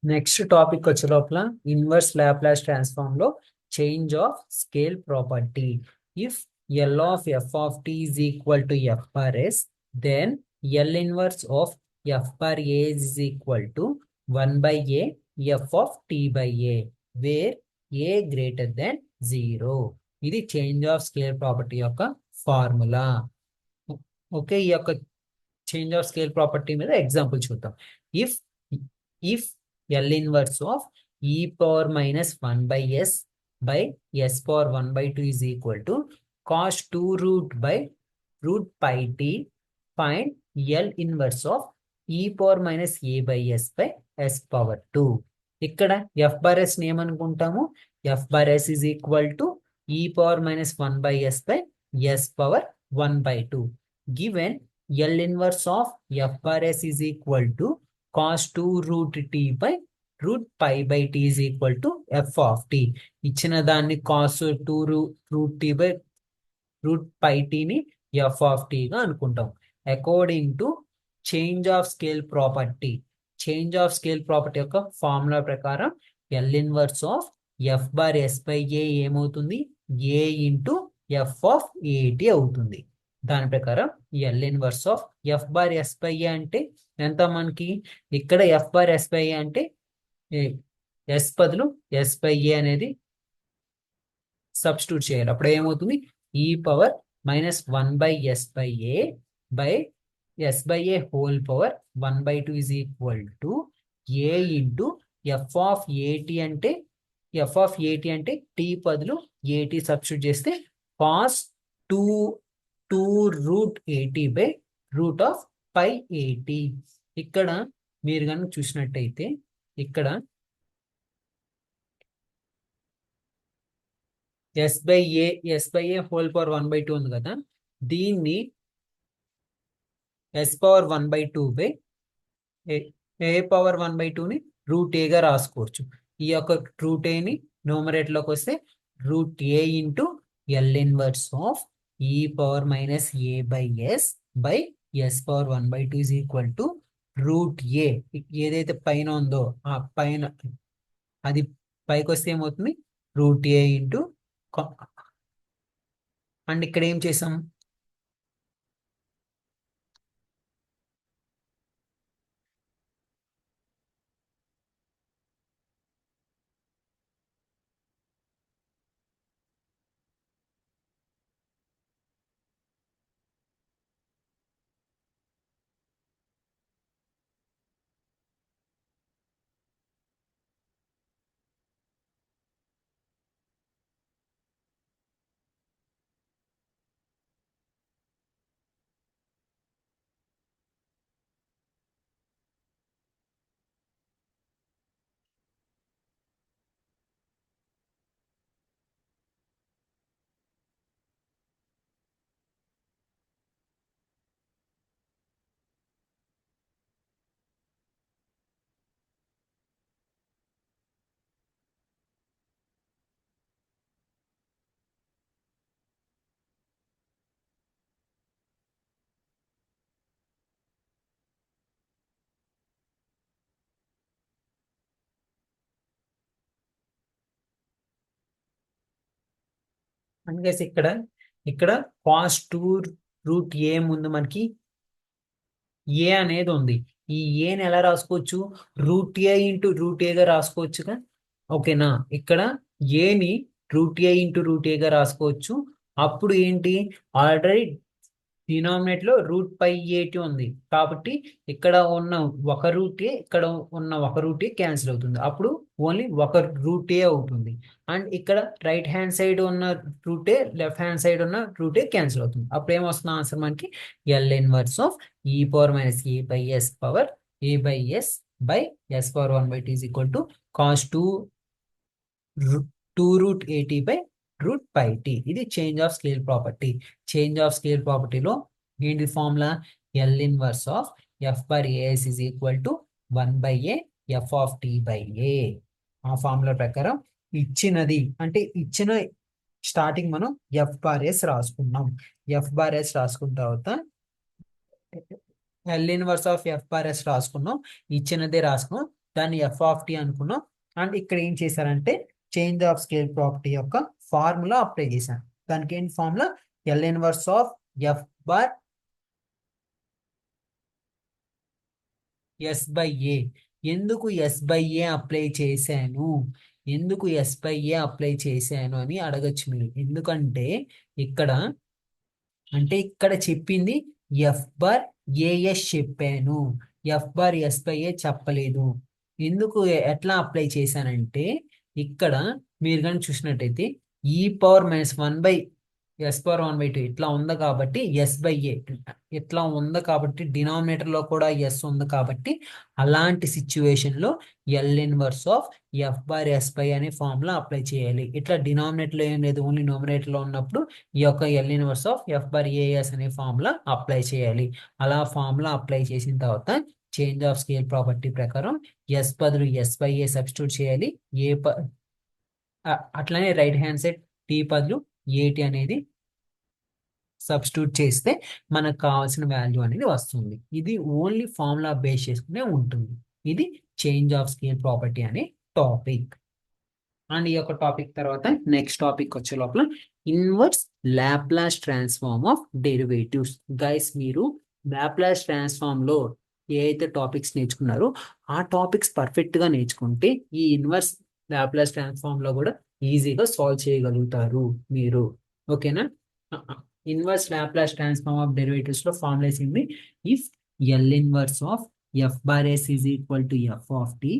Next topic వచ్చే లోపల inverse Laplace transform లో change of scale property. If L of f of t is equal to f per s, then L inverse of f per a is equal to 1/a f of t by a, where a greater than 0. ఇది change of scale property యొక్క formula. Okay, ఈ యొక్క change of scale property మీద example చూద్దాం. If if L inverse of e power minus 1/s by s power 1/2 is equal to cos 2 root by root pi t, find L inverse of e power minus a by s by s power 2. ఇక్కడ f bar s ఏమనుకుంటాము? F bar s is equal to e power minus 1/s by s power 1/2. Given L inverse of f bar s is equal to cos 2 root t by root pi by t is equal to f of t. ఇచ్చిన దాన్ని cos 2 root t by root pi t ని f of t గా అనుకుంటాం. According to change of scale property, change of scale property యొక్క formula ప్రకారం L inverse of f bar s by a ఏమవుతుంది? a into f of at అవుతుంది. దాని ప్రకారం L inverse of f bar s by a అంటే ఎంత మనకి? ఇక్కడ f bar s by a అంటే ఎస్ బదులు ఎస్ బై ఏ అనేది సబ్స్టిట్యూట్ చేయాలి. అప్పుడు ఏమవుతుంది? E power minus 1/s by a by s by a whole power 1/2 is equal to a into f of a t అంటే ఎఫ్ ఆఫ్ ఏటీ అంటే tea బదులు at substitute చేస్తే cos 2 root 80 by root of pi 80. ఇక్కడ మీరు కనుక చూసినట్టయితే ఇక్కడ s by a whole power 1/2 ఉంది కదా, దీన్ని s power 1/2 by a power 1/2ని రూట్ ఏగా రాసుకోవచ్చు. ఈ యొక్క రూట్ ఏని న్యూమరేటర్లోకి వస్తే root a into L inverse of e power minus a by s by s power 1/2 is equal to root a. ఏదైతే పైన ఉందో ఆ పైన అది పైకి వస్తే ఏమవుతుంది? రూట్ ఏ ఇంటూ అండ్ ఇక్కడ ఏం చేసాం? అందుకే ఇక్కడ ఇక్కడ కాస్ 2 రూట్ ఏ ముందు మనకి ఏ అనేది ఉంది. ఈ ఏని ఎలా రాసుకోవచ్చు? రూట్ ఏ ఇంటూ రూట్ ఏగా రాసుకోవచ్చుగా. ఓకేనా? ఇక్కడ ఏని రూట్ ఏ ఇంటూ రూట్ ఏగా రాసుకోవచ్చు. అప్పుడు ఏంటి? ఆల్రెడీ డినామినేట్ లో రూట్ పై ఏటి ఉంది కాబట్టి ఇక్కడ ఉన్న ఒక రూట్ ఏ ఇక్కడ ఉన్న ఒక రూట్ ఏ క్యాన్సిల్ అవుతుంది. అప్పుడు ఓన్లీ ఒక రూట్ ఏ అవుతుంది. అండ్ ఇక్కడ రైట్ హ్యాండ్ సైడ్ ఉన్న root a, left hand side ఉన్న రూట్ ఏ క్యాన్సిల్ అవుతుంది. అప్పుడు ఏమొస్తుంది ఆన్సర్ మనకి? L inverse of e power minus a by s power a by s by s power 1/2 is equal to cos 2 root at by root pi t. ఇది change of scale property. Change of scale ప్రాపర్టీలో ఏంటి formula? L inverse of f by as is equal to 1/a f of t by a. ఆ formula ప్రకారం ఇచ్చినది అంటే ఇచ్చిన starting మనం f bar s రాసుకున్నాం. ఎఫ్ బార్ ఎస్ రాసుకున్న తర్వాత L inverse of f bar s రాసుకున్నాం, ఇచ్చినదే రాసుకున్నాం. దాన్ని ఎఫ్ ఆఫ్ టీ అనుకున్నాం. అండ్ ఇక్కడ ఏం చేశారంటే చేంజ్ ఆఫ్ స్కేల్ ప్రాపర్టీ యొక్క ఫార్ములా అప్లై చేశాను. దానికి ఏంటి formula? L inverse of f bar s by a. ఎందుకు ఎస్ బై ఏ అప్లై చేశాను, ఎందుకు ఎస్ బై ఏ అప్లై చేశాను అని అడగచ్చు మీరు. ఎందుకంటే ఇక్కడ ఇక్కడ చెప్పింది ఎఫ్ బార్ ఏఎస్ చెప్పాను, ఎఫ్ బార్ ఎస్ బై ఏ చెప్పలేదు. ఎందుకు ఎట్లా అప్లై చేశానంటే ఇక్కడ మీరు కానీ చూసినట్టయితే ఈ పవర్ మైనస్ 1 ఎస్ పవర్ 1/2 ఇట్లా ఉంది కాబట్టి ఎస్ బై ఏ ఇట్లా ఉంది కాబట్టి డినామినేటర్ లో కూడా ఎస్ ఉంది కాబట్టి అలాంటి సిచ్యువేషన్ లో L inverse of f bar s by అనే ఫార్ములా అప్లై చేయాలి. ఇట్లా డినామినేటర్ లో ఏం లేదు, ఓన్లీ నోమినేటర్ లో ఉన్నప్పుడు ఈ యొక్క L inverse of f bar a s అనే ఫార్ములా అప్లై చేయాలి. అలా ఫార్ములా అప్లై చేసిన తర్వాత చేంజ్ ఆఫ్ స్కేల్ ప్రాపర్టీ ప్రకారం ఎస్ బదులు ఎస్ బై ఏ సబ్స్టిట్యూట్ చేయాలి. అట్లానే రైట్ హ్యాండ్ సైడ్ టీ బదులు ఏటి అనేది సబ్స్టిట్యూట్ చేస్తే మనకు కావాల్సిన వాల్యూ అనేది వస్తుంది. ఇది ఓన్లీ ఫార్ములా బేస్ చేసుకునే ఉంటుంది. ఇది చేంజ్ ఆఫ్ స్కేల్ ప్రాపర్టీ అనే టాపిక్. అండ్ ఈ యొక్క టాపిక్ తర్వాత నెక్స్ట్ టాపిక్ వచ్చే లోపల inverse Laplace transform of derivatives. Guys మీరు లాప్లాస్ ట్రాన్స్ఫార్మ్ లో ఏ అయితే టాపిక్స్ నేర్చుకున్నారో ఆ టాపిక్స్ పర్ఫెక్ట్ గా నేర్చుకుంటే ఈ ఇన్వర్స్ లాప్లాస్ ట్రాన్స్ఫార్మ్ లో కూడా ఈజీగా సాల్వ్ చేయగలుగుతారు మీరు. ఓకేనా? Inverse Laplace transform of derivatives లో ఫార్ములాస్ ఏంటి? If L inverse of f bar s is equal to f of t,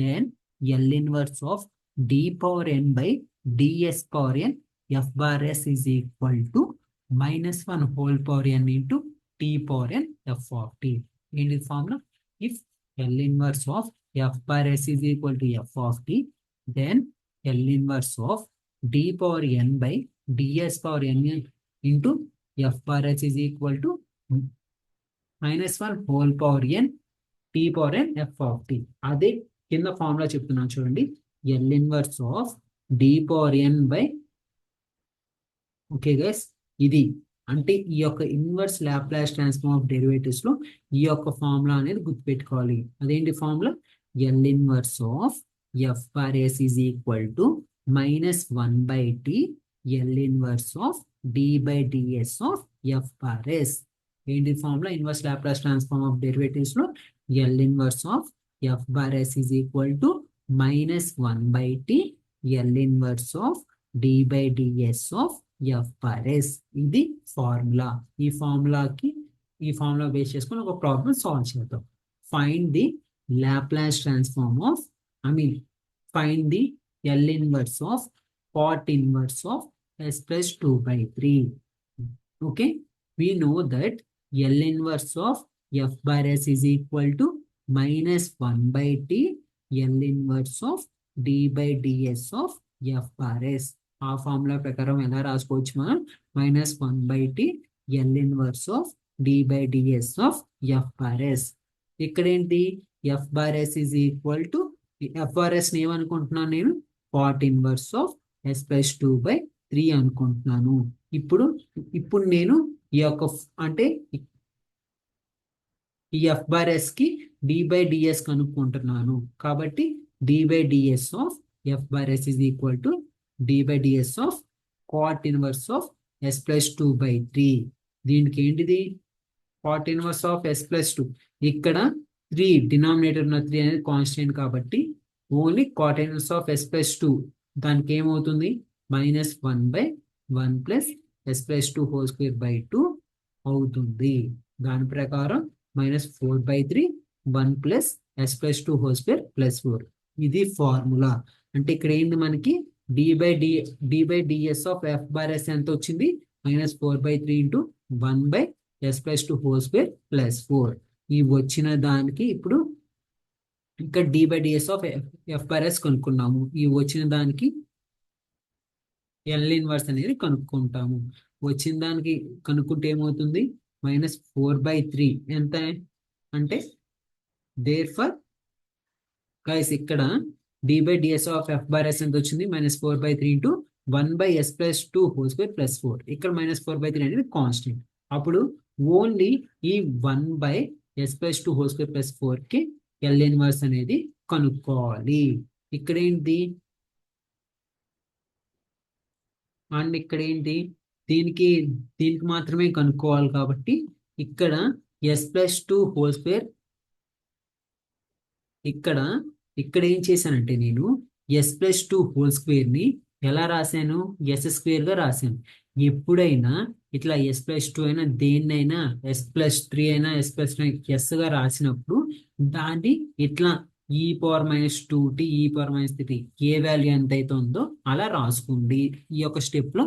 then L inverse of d power n by ds power n f bar s is equal to minus 1 whole power n into t power n f of t. In this formula, if L inverse of f bar s is equal to f of t, then L inverse of d power n by ds power n into f bar s is equal to minus 1 whole power n t power n f of t. అదే కింద formula చెప్తున్నాను చూడండి. L inverse of d power n by, okay guys, ఇది అంటే ఈ యొక్క inverse Laplace transform of derivatives లో ఈ యొక్క ఫార్ములా అనేది గుర్తుపెట్టుకోవాలి. అదేంటి formula? L inverse of f bar s is equal to minus 1/t L inverse of d by DS of f bar s. ఏంటి formula? Inverse Laplace transform of derivatives లో L inverse of f bar s is equal to minus 1/t L inverse of d by ds of f bar s. ఇది formula. ఈ formula base చేసుకొని ఒక problem solve చేద్దాం. Find the Laplace transform of find the L inverse of cot inverse of s plus 2/3. Okay, we know that L inverse of f bar s is equal to minus 1/t L inverse of d by ds of f bar s. ఆ formula ప్రకారం ఎలా రాసుకోవచ్చు మనం? Minus 1/t L inverse of d by ds of f bar s. ఇక్కడ ఏంటి? f bar s is equal to f bar s ఏమనుకుంటున్నాను నేను? cot inverse of s plus 2/3 అనుకుంటున్నాను. ఇప్పుడు నేను ఈ యొక్క ఈ ఎఫ్ బార్ ఎస్ కి డి బై డిఎస్ కనుక్కుంటున్నాను కాబట్టి d by DS of f bar s is equal to d by DS of cot inverse of s plus 2/3. దీనికి ఏంటిది? Cot inverse of s plus 2. ఇక్కడ 3 డినామినేటర్ ఉన్న 3 అనేది constant కాబట్టి only cot inverse of s plus 2 దానికి ఏమవుతుంది? Minus 1/1 plus S plus 2 whole square by 2 అవుతుంది. దాని ప్రకారం minus 4/3 1 plus s plus 2 whole square plus 4. ఇది ఫార్ములా. అంటే ఇక్కడ ఏంది మనకి? d by ds of f bar s ఎంత వచ్చింది? minus 4/3 into 1 by s plus 2 whole square plus 4. ఈ వచ్చిన దానికి ఇప్పుడు ఇక్కడ d by ds of f bar s కనుక్కున్నాము. ఈ వచ్చిన దానికి L ఇన్వర్స్ అనేది కనుక్కుంటాము. వచ్చిన దానికి కనుక్కుంటే ఏమవుతుంది? minus 4/3 ఎంత అంటే therefore guys ఇక్కడ d by ds of f bar s ఎంత వచ్చింది? minus 4/3 into 1 by s plus 2 whole square plus 4. ఇక్కడ minus 4/3 అనేది కాన్స్టెంట్. అప్పుడు ఓన్లీ ఈ 1 by s plus 2 whole square plus 4 కి ఎల్ ఇన్వర్స్ అనేది కనుక్కోవాలి. ఇక్కడ ఏంటి అండ్ ఇక్కడ ఏంటి దీనికి దీనికి మాత్రమే కనుక్కోవాలి కాబట్టి ఇక్కడ s+2 హోల్ స్క్వేర్ ఇక్కడ ఇక్కడ ఏం చేశానంటే నేను s+2 హోల్ స్క్వేర్ ని ఎలా రాశాను s² గా రాశాను. ఎప్పుడైనా ఇట్లా s+2 అయినా దేన్నైనా s+3 అయినా s+9 s గా రాసినప్పుడు దాన్ని ఇట్లా e⁻²t e⁻3 ఏ వాల్యూ ఎంత అయితే ఉందో అలా రాసుకోండి. ఈ యొక్క స్టెప్ లో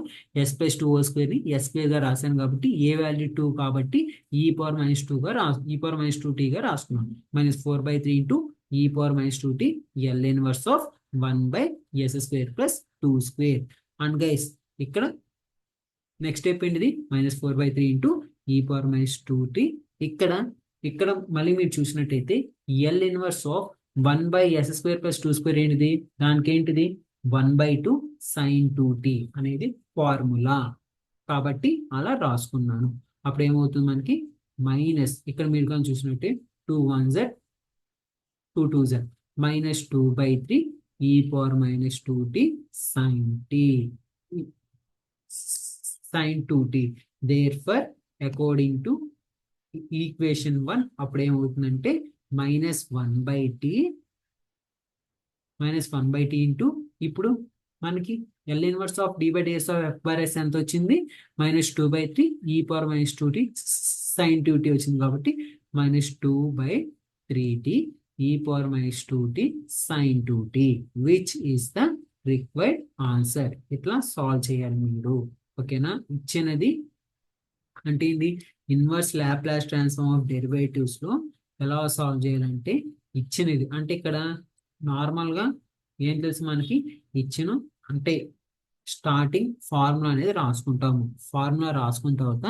s+2 హోల్ స్క్వేర్ ని s² గా రాశాను కాబట్టి ఏ వాల్యూ 2 కాబట్టి e⁻² గా e⁻²t గా రాసుకున్నాను. -4/3 into e⁻²t L inverse of 1/s² + 2². And guys ఇక్కడ నెక్స్ట్ స్టెప్ ఏంటిది -4/3 ఇంటూ e⁻²t. ఇక్కడ ఇక్కడ మళ్ళీ మీరు చూసినట్టయితే L ఇన్వర్స్ ఆఫ్ 1/s² + 2² ఏంటిది దానికి ఏంటిది 1/2 sin 2t అనేది ఫార్ములా కాబట్టి అలా రాసుకున్నాను. అప్పుడు ఏమవుతుంది మనకి మైనస్ ఇక్కడ మీరు కానీ చూసినట్టే 2 1s 2 2s -2/3 e⁻²t sin t sin 2t. therefore according to equation 1 అప్పుడు ఏమవుతుందంటే -1/t ఇంటూ ఇప్పుడు మనకి L inverse of d/ds of f/s ఎంత వచ్చింది -2/3 e⁻²t sin 2t వచ్చింది కాబట్టి -2/3t e⁻²t sin 2t which is the required answer. ఇట్లా solve చేయాలి మీరు. ఓకేనా ఇచ్చినది అంటే ఇది inverse Laplace transform of derivatives లో ఎలా సాల్వ్ చేయాలంటే ఇచ్చినది అంటే ఇక్కడ నార్మల్ గా ఏం తెలుసు మనకి ఇచ్చిన అంటే స్టార్టింగ్ ఫార్ములా అనేది రాసుకుంటాము. ఫార్ములా రాసుకున్న తర్వాత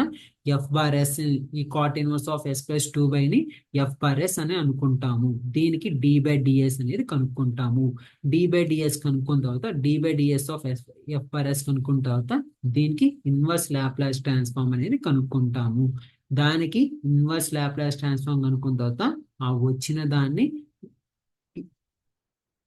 f/s ఈ cot ఇన్వర్స్ ఆఫ్ s+2/ని f/s అని అనుకుంటాము. దీనికి d/ds అనేది కనుక్కుంటాము. d/ds కనుక్కున్న తర్వాత d/ds ఆఫ్ f/s కనుక్కున్న తర్వాత దీనికి ఇన్వర్స్ లాప్లాస్ ట్రాన్స్ఫార్మ్ అనేది కనుక్కుంటాము. దానికి ఇన్వర్స్ లాప్లాస్ ట్రాన్స్ఫార్మ్ కనుక్కున్న తర్వాత ఆ వచ్చిన దాన్ని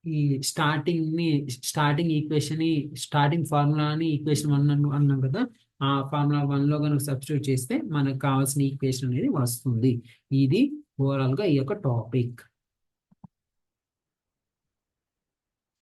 ఈ స్టార్టింగ్ ఈక్వేషన్ స్టార్టింగ్ ఫార్ములాని ఈక్వేషన్ 1 అన్నాం కదా ఆ ఫార్ములా 1 లో కనుక సబ్స్టిట్యూట్ చేస్తే మనకు కావాల్సిన ఈక్వేషన్ అనేది వస్తుంది. ఇది ఓవరాల్ గా ఈ యొక్క టాపిక్.